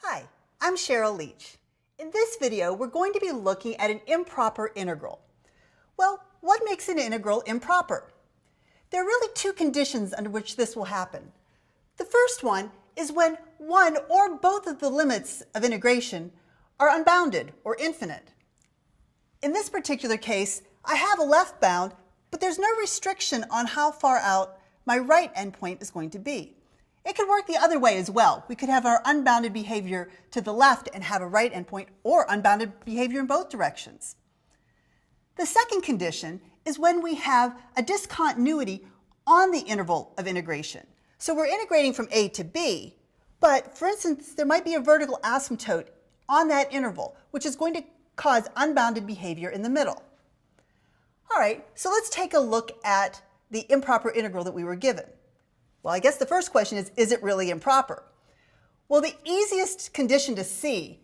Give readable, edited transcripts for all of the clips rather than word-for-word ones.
Hi, I'm Cheryl Leach. In this video, we're going to be looking at an improper integral. Well, what makes an integral improper? There are really two conditions under which this will happen. The first one is when one or both of the limits of integration are unbounded or infinite. In this particular case, I have a left bound, but there's no restriction on how far out my right endpoint is going to be. It could work the other way as well. We could have our unbounded behavior to the left and have a right endpoint, or unbounded behavior in both directions. The second condition is when we have a discontinuity on the interval of integration. So we're integrating from A to B, but for instance, there might be a vertical asymptote on that interval, which is going to cause unbounded behavior in the middle. All right, so let's take a look at the improper integral that we were given. Well, I guess the first question is it really improper? Well, the easiest condition to see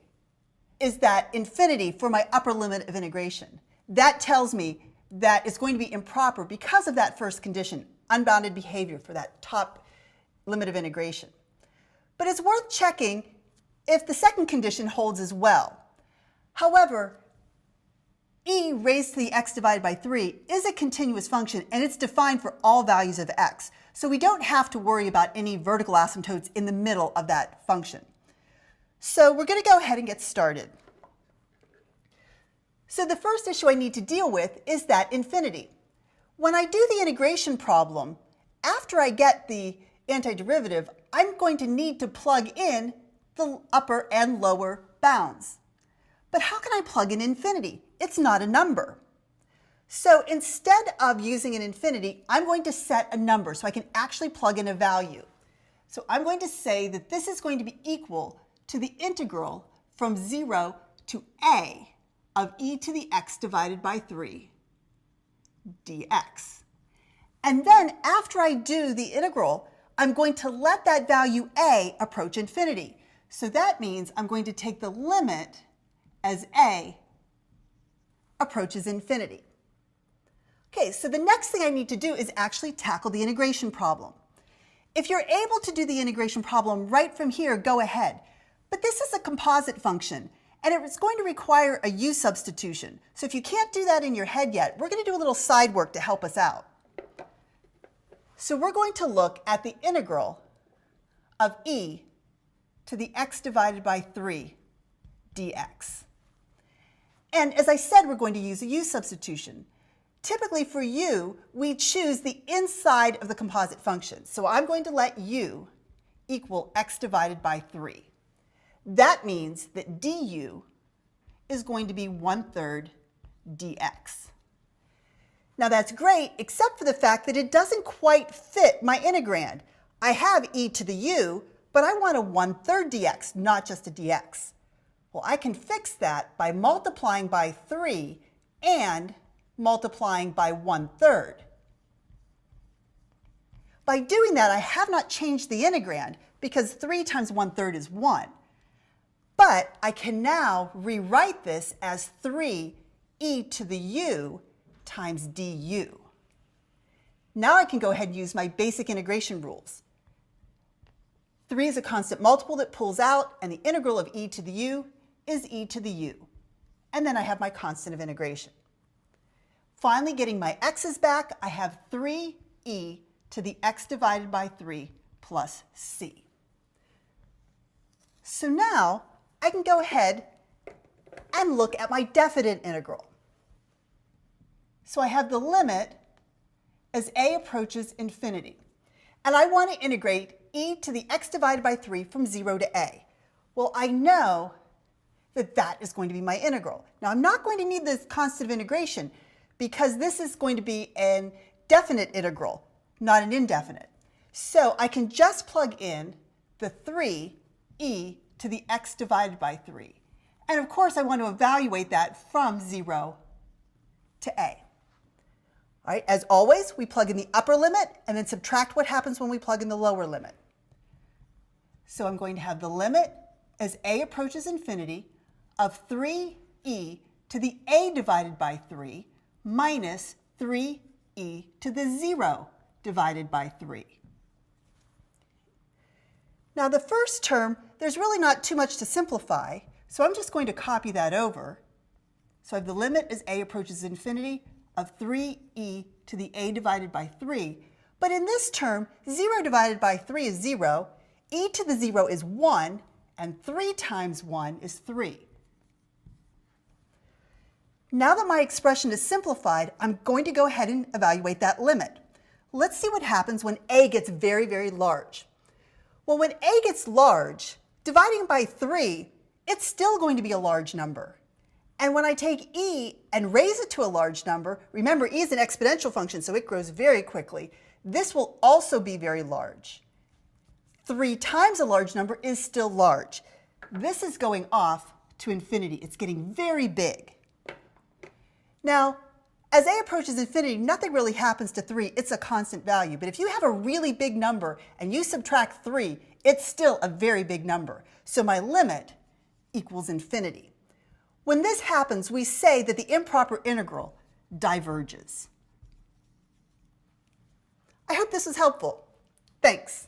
is that infinity for my upper limit of integration. That tells me that it's going to be improper because of that first condition, unbounded behavior for that top limit of integration. But it's worth checking if the second condition holds as well. However, e raised to the x divided by 3 is a continuous function, and it's defined for all values of x. So we don't have to worry about any vertical asymptotes in the middle of that function. So we're going to go ahead and get started. So the first issue I need to deal with is that infinity. When I do the integration problem, after I get the antiderivative, I'm going to need to plug in the upper and lower bounds. But how can I plug in infinity? It's not a number. So instead of using an infinity, I'm going to set a number so I can actually plug in a value. So I'm going to say that this is going to be equal to the integral from 0 to a of e to the x divided by 3 dx. And then after I do the integral, I'm going to let that value a approach infinity. So that means I'm going to take the limit as a approaches infinity. Okay, so the next thing I need to do is actually tackle the integration problem. If you're able to do the integration problem right from here, go ahead. But this is a composite function, and it's going to require a u substitution. So if you can't do that in your head yet, we're going to do a little side work to help us out. So we're going to look at the integral of e to the x divided by 3 dx. And as I said, we're going to use a u substitution. Typically for u, we choose the inside of the composite function. So I'm going to let u equal x divided by 3. That means that du is going to be 1/3 dx. Now that's great, except for the fact that it doesn't quite fit my integrand. I have e to the u, but I want a 1/3 dx, not just a dx. Well, I can fix that by multiplying by 3 and multiplying by 1/3. By doing that, I have not changed the integrand because 3 times 1/3 is 1. But I can now rewrite this as 3e to the u times du. Now I can go ahead and use my basic integration rules. 3 is a constant multiple that pulls out, and the integral of e to the u is e to the u. And then I have my constant of integration. Finally, getting my x's back, I have 3e to the x divided by 3 plus c. So now I can go ahead and look at my definite integral. So I have the limit as a approaches infinity. And I want to integrate e to the x divided by 3 from 0 to a. Well, I know that that is going to be my integral. Now, I'm not going to need this constant of integration because this is going to be an definite integral, not an indefinite. So I can just plug in the 3e to the x divided by 3. And of course, I want to evaluate that from 0 to a. All right, as always, we plug in the upper limit and then subtract what happens when we plug in the lower limit. So I'm going to have the limit as a approaches infinity of 3e to the a divided by 3 minus 3e to the 0 divided by 3. Now the first term, there's really not too much to simplify, so I'm just going to copy that over. So I have the limit as a approaches infinity of 3e to the a divided by 3. But in this term, 0 divided by 3 is 0, e to the 0 is 1, and 3 times 1 is 3. Now that my expression is simplified, I'm going to go ahead and evaluate that limit. Let's see what happens when a gets very, very large. Well, when a gets large, dividing by 3, it's still going to be a large number. And when I take e and raise it to a large number, remember e is an exponential function, so it grows very quickly. This will also be very large. 3 times a large number is still large. This is going off to infinity. It's getting very big. Now, as a approaches infinity, nothing really happens to 3. It's a constant value. But if you have a really big number and you subtract 3, it's still a very big number. So my limit equals infinity. When this happens, we say that the improper integral diverges. I hope this was helpful. Thanks.